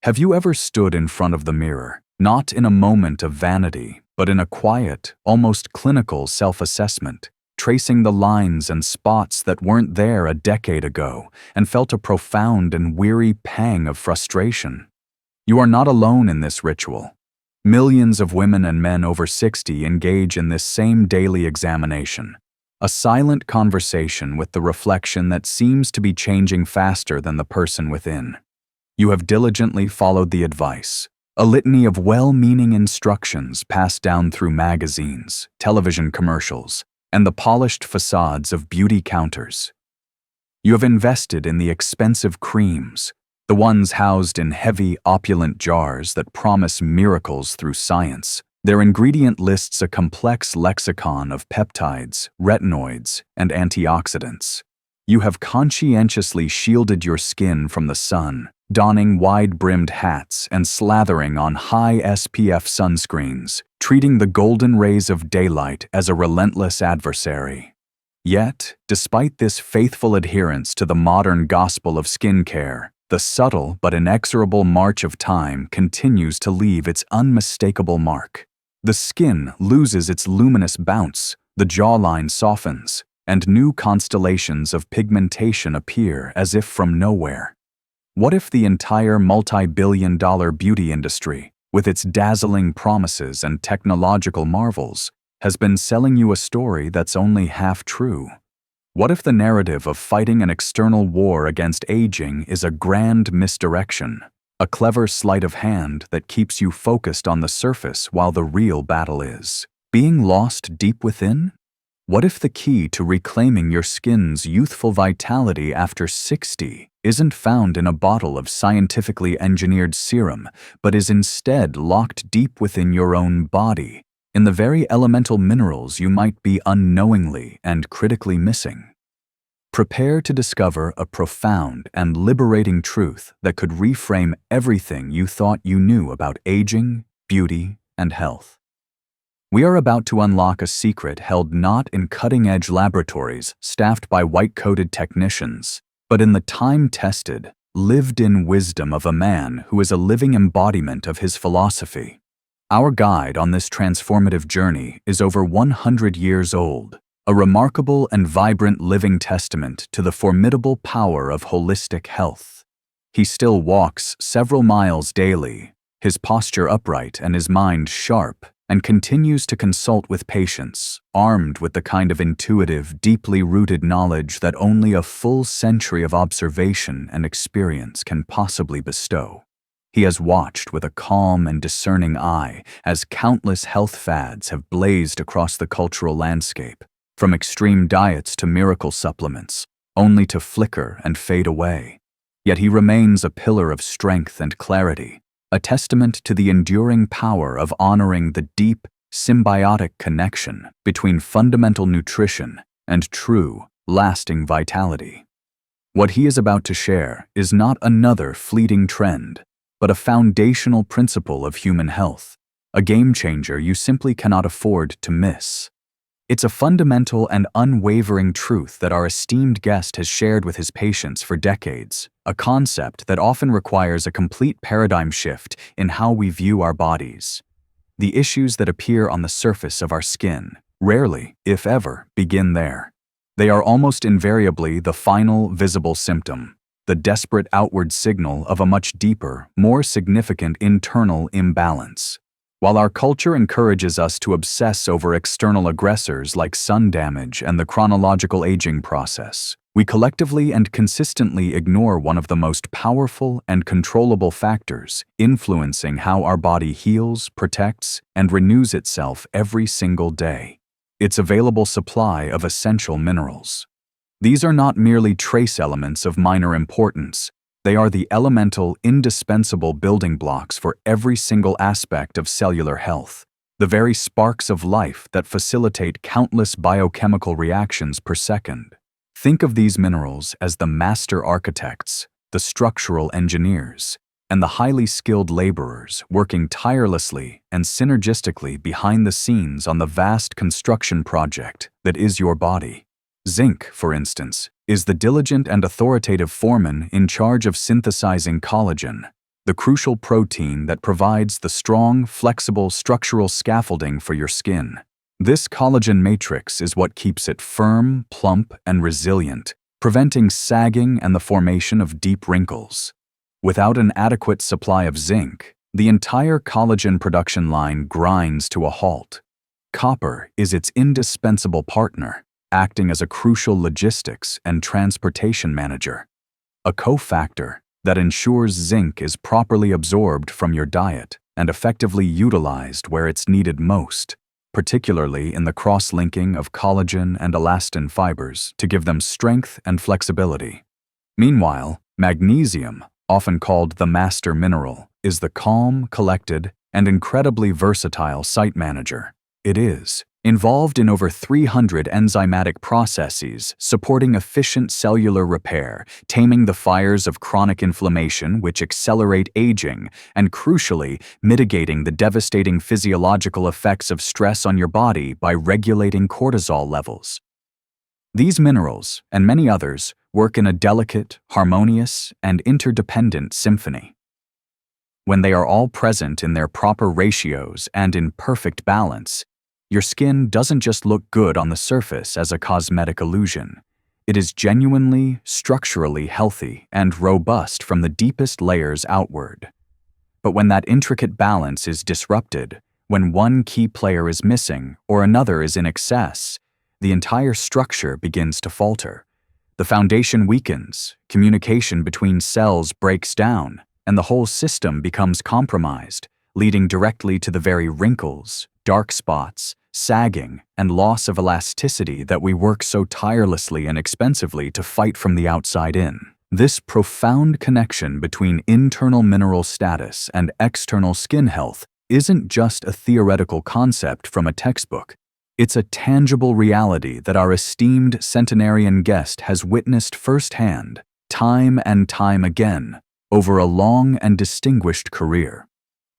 Have you ever stood in front of the mirror, not in a moment of vanity, but in a quiet, almost clinical self-assessment, tracing the lines and spots that weren't there a decade ago, and felt a profound and weary pang of frustration? You are not alone in this ritual. Millions of women and men over 60 engage in this same daily examination, a silent conversation with the reflection that seems to be changing faster than the person within. You have diligently followed the advice, a litany of well-meaning instructions passed down through magazines, television commercials, and the polished facades of beauty counters. You have invested in the expensive creams, the ones housed in heavy, opulent jars that promise miracles through science. Their ingredient lists a complex lexicon of peptides, retinoids, and antioxidants. You have conscientiously shielded your skin from the sun, donning wide-brimmed hats and slathering on high SPF sunscreens, treating the golden rays of daylight as a relentless adversary. Yet, despite this faithful adherence to the modern gospel of skincare, the subtle but inexorable march of time continues to leave its unmistakable mark. The skin loses its luminous bounce, the jawline softens, and new constellations of pigmentation appear as if from nowhere. What if the entire multi-billion-dollar beauty industry, with its dazzling promises and technological marvels, has been selling you a story that's only half true? What if the narrative of fighting an external war against aging is a grand misdirection, a clever sleight of hand that keeps you focused on the surface while the real battle is being lost deep within? What if the key to reclaiming your skin's youthful vitality after 60 isn't found in a bottle of scientifically engineered serum, but is instead locked deep within your own body, in the very elemental minerals you might be unknowingly and critically missing? Prepare to discover a profound and liberating truth that could reframe everything you thought you knew about aging, beauty, and health. We are about to unlock a secret held not in cutting-edge laboratories staffed by white-coated technicians, but in the time-tested, lived-in wisdom of a man who is a living embodiment of his philosophy. Our guide on this transformative journey is over 100 years old, a remarkable and vibrant living testament to the formidable power of holistic health. He still walks several miles daily, his posture upright and his mind sharp, and continues to consult with patients, armed with the kind of intuitive, deeply rooted knowledge that only a full century of observation and experience can possibly bestow. He has watched with a calm and discerning eye as countless health fads have blazed across the cultural landscape, from extreme diets to miracle supplements, only to flicker and fade away. Yet he remains a pillar of strength and clarity, a testament to the enduring power of honoring the deep, symbiotic connection between fundamental nutrition and true, lasting vitality. What he is about to share is not another fleeting trend, but a foundational principle of human health, a game-changer you simply cannot afford to miss. It's a fundamental and unwavering truth that our esteemed guest has shared with his patients for decades, a concept that often requires a complete paradigm shift in how we view our bodies. The issues that appear on the surface of our skin rarely, if ever, begin there. They are almost invariably the final visible symptom, the desperate outward signal of a much deeper, more significant internal imbalance. While our culture encourages us to obsess over external aggressors like sun damage and the chronological aging process, we collectively and consistently ignore one of the most powerful and controllable factors influencing how our body heals, protects, and renews itself every single day: its available supply of essential minerals. These are not merely trace elements of minor importance. They are the elemental, indispensable building blocks for every single aspect of cellular health, the very sparks of life that facilitate countless biochemical reactions per second. Think of these minerals as the master architects, the structural engineers, and the highly skilled laborers working tirelessly and synergistically behind the scenes on the vast construction project that is your body. Zinc, for instance, is the diligent and authoritative foreman in charge of synthesizing collagen, the crucial protein that provides the strong, flexible structural scaffolding for your skin. This collagen matrix is what keeps it firm, plump, and resilient, preventing sagging and the formation of deep wrinkles. Without an adequate supply of zinc, the entire collagen production line grinds to a halt. Copper is its indispensable partner, acting as a crucial logistics and transportation manager, a cofactor that ensures zinc is properly absorbed from your diet and effectively utilized where it's needed most, particularly in the cross-linking of collagen and elastin fibers to give them strength and flexibility. Meanwhile, magnesium, often called the master mineral, is the calm, collected, and incredibly versatile site manager. It is involved in over 300 enzymatic processes supporting efficient cellular repair, taming the fires of chronic inflammation which accelerate aging, and crucially, mitigating the devastating physiological effects of stress on your body by regulating cortisol levels. These minerals, and many others, work in a delicate, harmonious, and interdependent symphony. When they are all present in their proper ratios and in perfect balance, your skin doesn't just look good on the surface as a cosmetic illusion. It is genuinely, structurally healthy and robust from the deepest layers outward. But when that intricate balance is disrupted, when one key player is missing or another is in excess, the entire structure begins to falter. The foundation weakens, communication between cells breaks down, and the whole system becomes compromised, leading directly to the very wrinkles, dark spots, sagging, and loss of elasticity that we work so tirelessly and expensively to fight from the outside in. This profound connection between internal mineral status and external skin health isn't just a theoretical concept from a textbook. It's a tangible reality that our esteemed centenarian guest has witnessed firsthand, time and time again, over a long and distinguished career.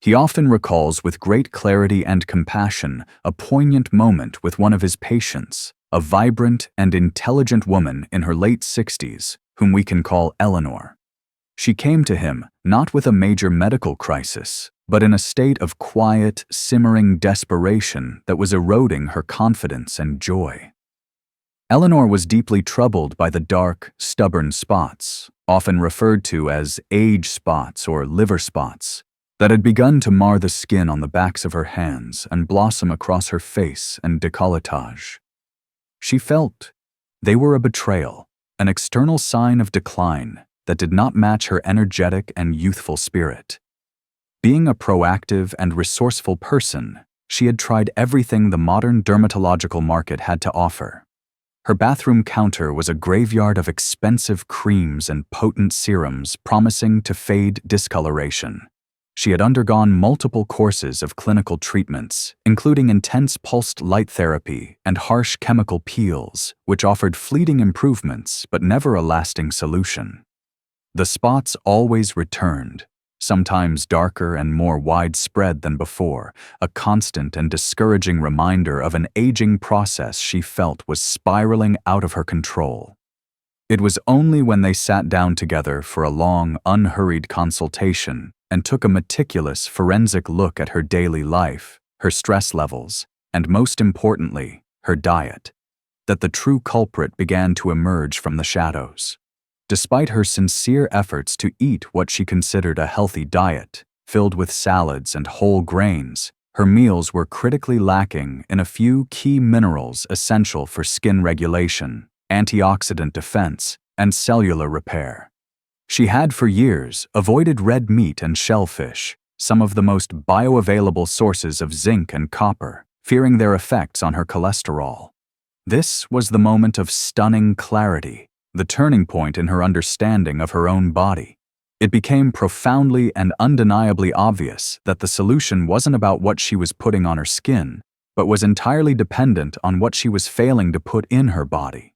He often recalls with great clarity and compassion a poignant moment with one of his patients, a vibrant and intelligent woman in her late 60s, whom we can call Eleanor. She came to him not with a major medical crisis, but in a state of quiet, simmering desperation that was eroding her confidence and joy. Eleanor was deeply troubled by the dark, stubborn spots, often referred to as age spots or liver spots, that had begun to mar the skin on the backs of her hands and blossom across her face and décolletage. She felt they were a betrayal, an external sign of decline that did not match her energetic and youthful spirit. Being a proactive and resourceful person, she had tried everything the modern dermatological market had to offer. Her bathroom counter was a graveyard of expensive creams and potent serums promising to fade discoloration. She had undergone multiple courses of clinical treatments, including intense pulsed light therapy and harsh chemical peels, which offered fleeting improvements but never a lasting solution. The spots always returned, sometimes darker and more widespread than before, a constant and discouraging reminder of an aging process she felt was spiraling out of her control. It was only when they sat down together for a long, unhurried consultation and took a meticulous forensic look at her daily life, her stress levels, and most importantly, her diet, that the true culprit began to emerge from the shadows. Despite her sincere efforts to eat what she considered a healthy diet, filled with salads and whole grains, her meals were critically lacking in a few key minerals essential for skin regulation, antioxidant defense, and cellular repair. She had for years avoided red meat and shellfish, some of the most bioavailable sources of zinc and copper, fearing their effects on her cholesterol. This was the moment of stunning clarity, the turning point in her understanding of her own body. It became profoundly and undeniably obvious that the solution wasn't about what she was putting on her skin, but was entirely dependent on what she was failing to put in her body.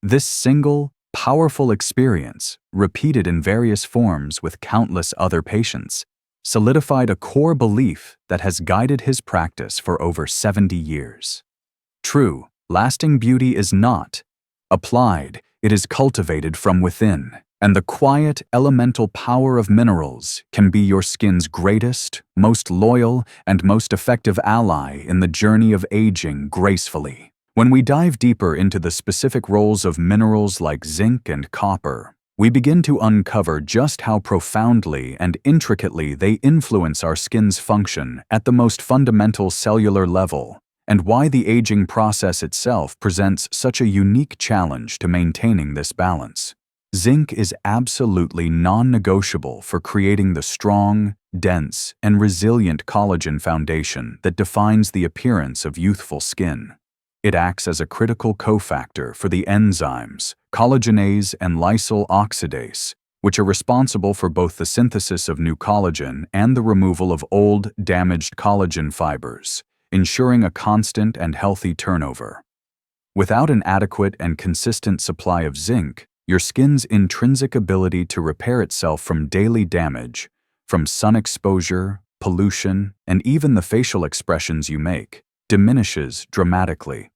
This single, powerful experience, repeated in various forms with countless other patients, solidified a core belief that has guided his practice for over 70 years. True, lasting beauty is not applied, it is cultivated from within, And the quiet, elemental power of minerals can be your skin's greatest, most loyal, and most effective ally in the journey of aging gracefully. When we dive deeper into the specific roles of minerals like zinc and copper, we begin to uncover just how profoundly and intricately they influence our skin's function at the most fundamental cellular level, and why the aging process itself presents such a unique challenge to maintaining this balance. Zinc is absolutely non-negotiable for creating the strong, dense, and resilient collagen foundation that defines the appearance of youthful skin. It acts as a critical cofactor for the enzymes, collagenase and lysyl oxidase, which are responsible for both the synthesis of new collagen and the removal of old, damaged collagen fibers, ensuring a constant and healthy turnover. Without an adequate and consistent supply of zinc, your skin's intrinsic ability to repair itself from daily damage, from sun exposure, pollution, and even the facial expressions you make, diminishes dramatically.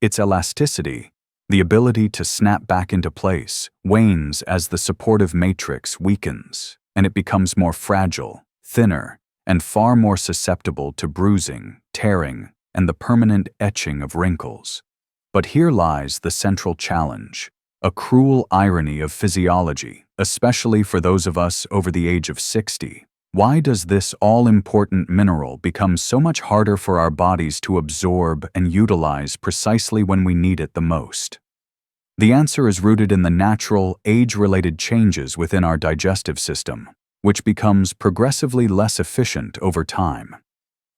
Its elasticity, the ability to snap back into place, wanes as the supportive matrix weakens, and it becomes more fragile, thinner, and far more susceptible to bruising, tearing, and the permanent etching of wrinkles. But here lies the central challenge, a cruel irony of physiology, especially for those of us over the age of 60. Why does this all-important mineral become so much harder for our bodies to absorb and utilize precisely when we need it the most? The answer is rooted in the natural, age-related changes within our digestive system, which becomes progressively less efficient over time.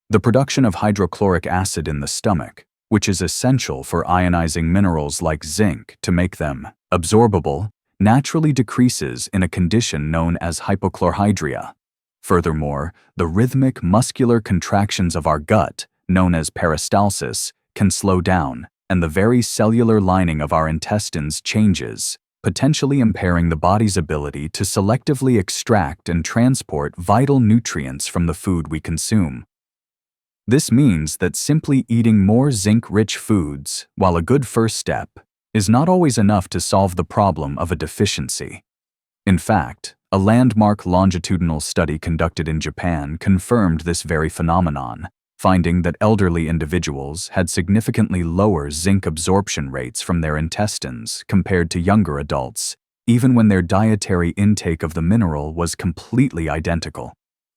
The production of hydrochloric acid in the stomach, which is essential for ionizing minerals like zinc to make them absorbable, naturally decreases in a condition known as hypochlorhydria. Furthermore, the rhythmic muscular contractions of our gut, known as peristalsis, can slow down, and the very cellular lining of our intestines changes, potentially impairing the body's ability to selectively extract and transport vital nutrients from the food we consume. This means that simply eating more zinc-rich foods, while a good first step, is not always enough to solve the problem of a deficiency. In fact, a landmark longitudinal study conducted in Japan confirmed this very phenomenon, finding that elderly individuals had significantly lower zinc absorption rates from their intestines compared to younger adults, even when their dietary intake of the mineral was completely identical.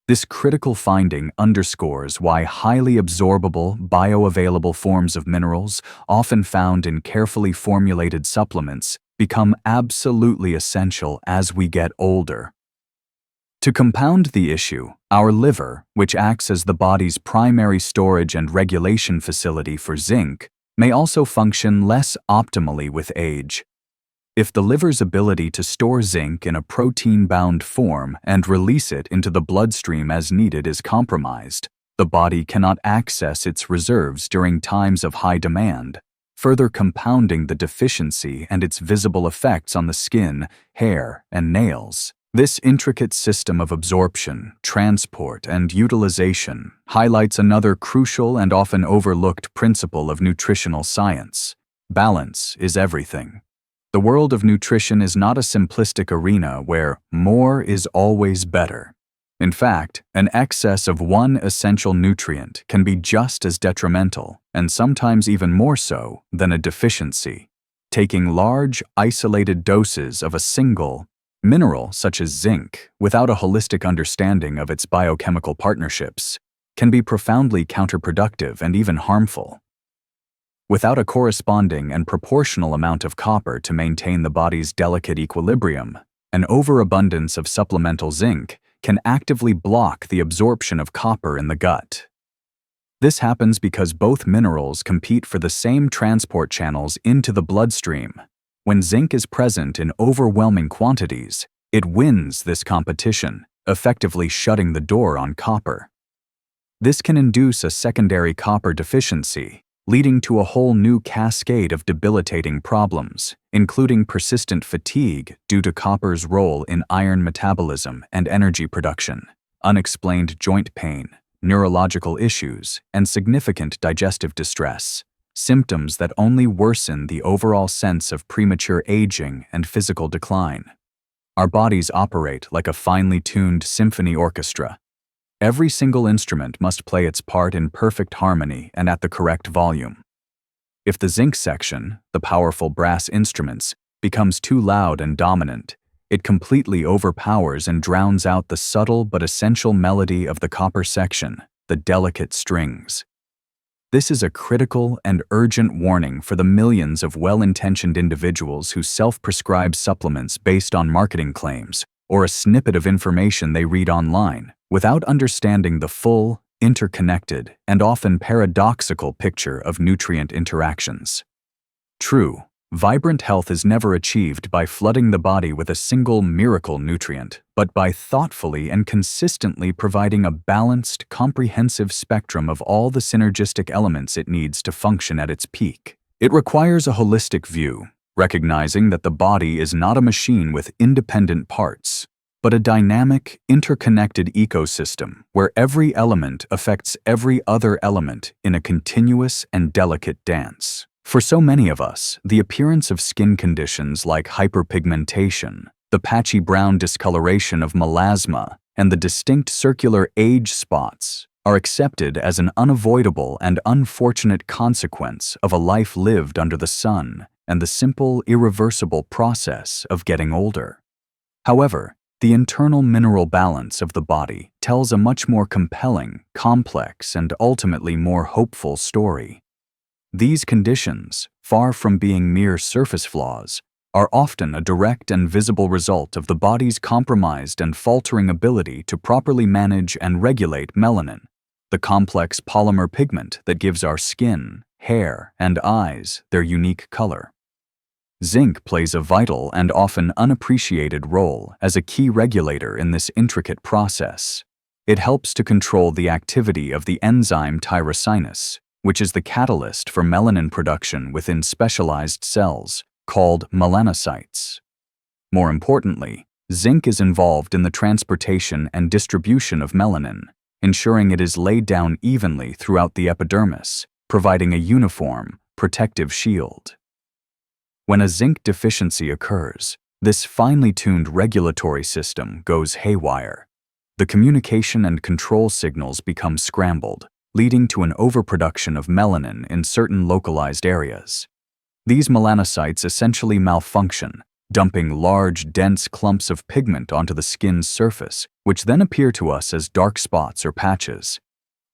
This critical finding underscores why highly absorbable, bioavailable forms of minerals, often found in carefully formulated supplements, become absolutely essential as we get older. To compound the issue, our liver, which acts as the body's primary storage and regulation facility for zinc, may also function less optimally with age. If the liver's ability to store zinc in a protein-bound form and release it into the bloodstream as needed is compromised, the body cannot access its reserves during times of high demand, further compounding the deficiency and its visible effects on the skin, hair, and nails. This intricate system of absorption, transport, and utilization highlights another crucial and often overlooked principle of nutritional science. Balance is everything. The world of nutrition is not a simplistic arena where more is always better. In fact, an excess of one essential nutrient can be just as detrimental, and sometimes even more so, than a deficiency. Taking large, isolated doses of a single mineral, such as zinc, without a holistic understanding of its biochemical partnerships, can be profoundly counterproductive and even harmful. Without a corresponding and proportional amount of copper to maintain the body's delicate equilibrium, an overabundance of supplemental zinc can actively block the absorption of copper in the gut. This happens because both minerals compete for the same transport channels into the bloodstream. When zinc is present in overwhelming quantities, it wins this competition, effectively shutting the door on copper. This can induce a secondary copper deficiency, leading to a whole new cascade of debilitating problems, including persistent fatigue due to copper's role in iron metabolism and energy production, unexplained joint pain, neurological issues, and significant digestive distress, symptoms that only worsen the overall sense of premature aging and physical decline. Our bodies operate like a finely tuned symphony orchestra. Every single instrument must play its part in perfect harmony and at the correct volume. If the zinc section, the powerful brass instruments, becomes too loud and dominant, it completely overpowers and drowns out the subtle but essential melody of the copper section, the delicate strings. This is a critical and urgent warning for the millions of well-intentioned individuals who self-prescribe supplements based on marketing claims or a snippet of information they read online, without understanding the full, interconnected, and often paradoxical picture of nutrient interactions. True, vibrant health is never achieved by flooding the body with a single miracle nutrient, but by thoughtfully and consistently providing a balanced, comprehensive spectrum of all the synergistic elements it needs to function at its peak. It requires a holistic view, recognizing that the body is not a machine with independent parts, but a dynamic, interconnected ecosystem where every element affects every other element in a continuous and delicate dance. For so many of us, the appearance of skin conditions like hyperpigmentation, the patchy brown discoloration of melasma, and the distinct circular age spots are accepted as an unavoidable and unfortunate consequence of a life lived under the sun and the simple, irreversible process of getting older. However, the internal mineral balance of the body tells a much more compelling, complex, and ultimately more hopeful story. These conditions, far from being mere surface flaws, are often a direct and visible result of the body's compromised and faltering ability to properly manage and regulate melanin, the complex polymer pigment that gives our skin, hair, and eyes their unique color. Zinc plays a vital and often unappreciated role as a key regulator in this intricate process. It helps to control the activity of the enzyme tyrosinase, which is the catalyst for melanin production within specialized cells, called melanocytes. More importantly, zinc is involved in the transportation and distribution of melanin, ensuring it is laid down evenly throughout the epidermis, providing a uniform, protective shield. When a zinc deficiency occurs, this finely tuned regulatory system goes haywire. The communication and control signals become scrambled, leading to an overproduction of melanin in certain localized areas. These melanocytes essentially malfunction, dumping large, dense clumps of pigment onto the skin's surface, which then appear to us as dark spots or patches.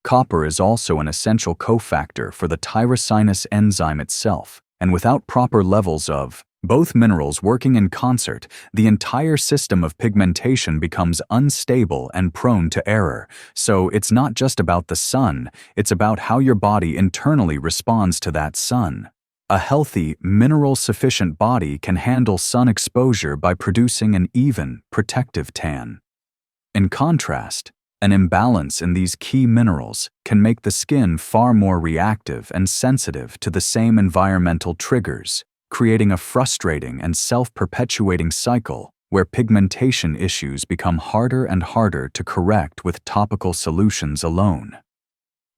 Copper is also an essential cofactor for the tyrosinase enzyme itself, and without proper levels of both minerals working in concert, the entire system of pigmentation becomes unstable and prone to error. So it's not just about the sun, it's about how your body internally responds to that sun. A healthy, mineral-sufficient body can handle sun exposure by producing an even, protective tan. In contrast, an imbalance in these key minerals can make the skin far more reactive and sensitive to the same environmental triggers, creating a frustrating and self-perpetuating cycle where pigmentation issues become harder and harder to correct with topical solutions alone.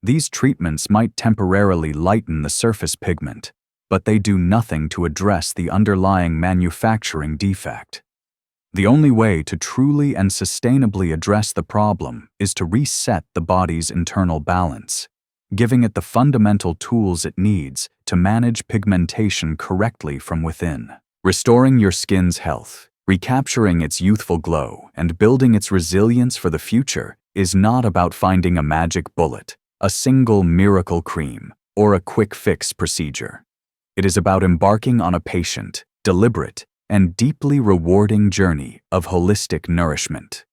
These treatments might temporarily lighten the surface pigment, but they do nothing to address the underlying manufacturing defect. The only way to truly and sustainably address the problem is to reset the body's internal balance, giving it the fundamental tools it needs to manage pigmentation correctly from within. Restoring your skin's health, recapturing its youthful glow, and building its resilience for the future is not about finding a magic bullet, a single miracle cream, or a quick fix procedure. It is about embarking on a patient, deliberate, and deeply rewarding journey of holistic nourishment.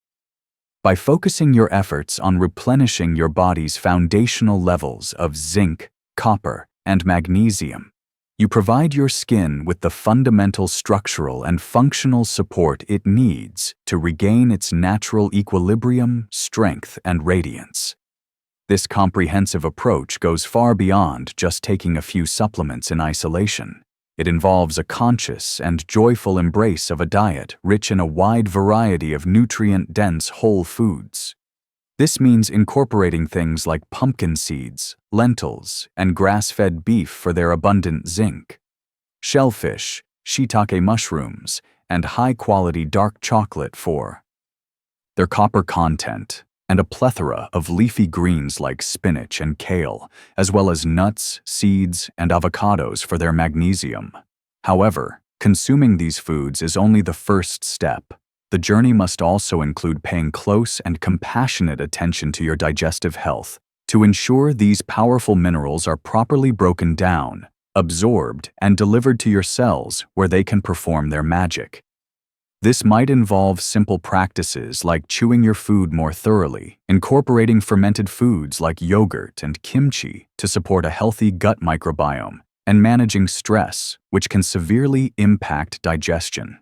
By focusing your efforts on replenishing your body's foundational levels of zinc, copper, and magnesium, you provide your skin with the fundamental structural and functional support it needs to regain its natural equilibrium, strength, and radiance. This comprehensive approach goes far beyond just taking a few supplements in isolation. It involves a conscious and joyful embrace of a diet rich in a wide variety of nutrient-dense whole foods. This means incorporating things like pumpkin seeds, lentils, and grass-fed beef for their abundant zinc, shellfish, shiitake mushrooms, and high-quality dark chocolate for their copper content, and a plethora of leafy greens like spinach and kale, as well as nuts, seeds, and avocados for their magnesium. However, consuming these foods is only the first step. The journey must also include paying close and compassionate attention to your digestive health to ensure these powerful minerals are properly broken down, absorbed, and delivered to your cells where they can perform their magic. This might involve simple practices like chewing your food more thoroughly, incorporating fermented foods like yogurt and kimchi to support a healthy gut microbiome, and managing stress, which can severely impact digestion.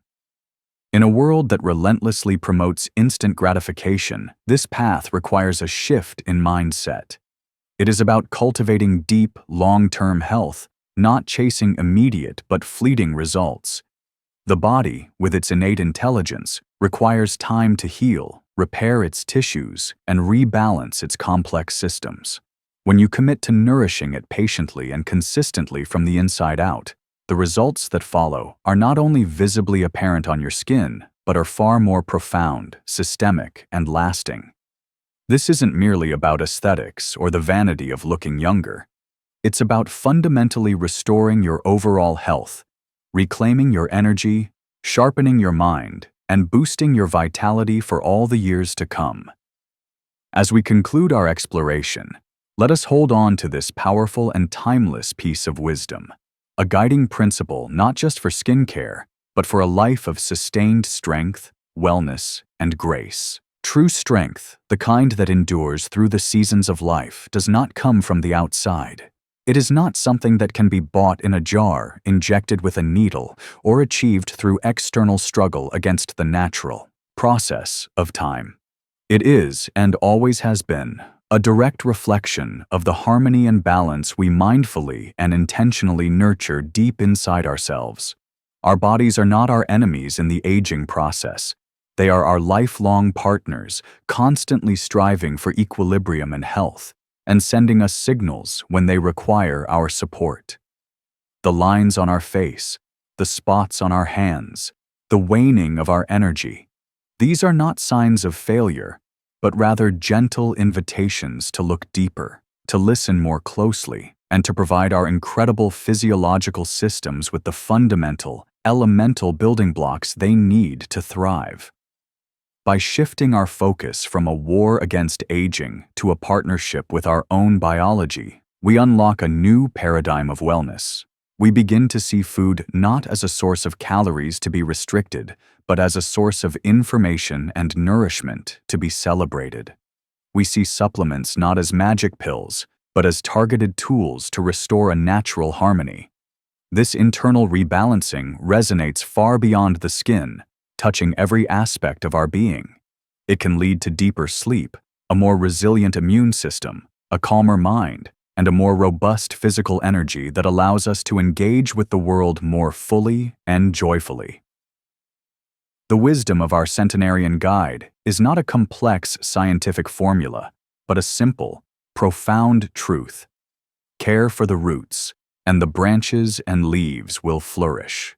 In a world that relentlessly promotes instant gratification, this path requires a shift in mindset. It is about cultivating deep, long-term health, not chasing immediate but fleeting results. The body, with its innate intelligence, requires time to heal, repair its tissues, and rebalance its complex systems. When you commit to nourishing it patiently and consistently from the inside out, the results that follow are not only visibly apparent on your skin, but are far more profound, systemic, and lasting. This isn't merely about aesthetics or the vanity of looking younger. It's about fundamentally restoring your overall health, reclaiming your energy, sharpening your mind, and boosting your vitality for all the years to come. As we conclude our exploration, let us hold on to this powerful and timeless piece of wisdom, a guiding principle not just for skincare, but for a life of sustained strength, wellness, and grace. True strength, the kind that endures through the seasons of life, does not come from the outside. It is not something that can be bought in a jar, injected with a needle, or achieved through external struggle against the natural process of time. It is, and always has been, a direct reflection of the harmony and balance we mindfully and intentionally nurture deep inside ourselves. Our bodies are not our enemies in the aging process. They are our lifelong partners, constantly striving for equilibrium and health, and sending us signals when they require our support. The lines on our face, the spots on our hands, the waning of our energy, these are not signs of failure, but rather gentle invitations to look deeper, to listen more closely, and to provide our incredible physiological systems with the fundamental, elemental building blocks they need to thrive. By shifting our focus from a war against aging to a partnership with our own biology, we unlock a new paradigm of wellness. We begin to see food not as a source of calories to be restricted, but as a source of information and nourishment to be celebrated. We see supplements not as magic pills, but as targeted tools to restore a natural harmony. This internal rebalancing resonates far beyond the skin, touching every aspect of our being. It can lead to deeper sleep, a more resilient immune system, a calmer mind, and a more robust physical energy that allows us to engage with the world more fully and joyfully. The wisdom of our centenarian guide is not a complex scientific formula, but a simple, profound truth. Care for the roots, and the branches and leaves will flourish.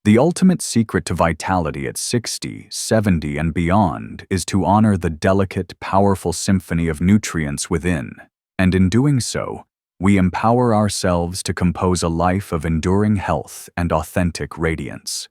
The ultimate secret to vitality at 60, 70, and beyond is to honor the delicate, powerful symphony of nutrients within, and in doing so, we empower ourselves to compose a life of enduring health and authentic radiance.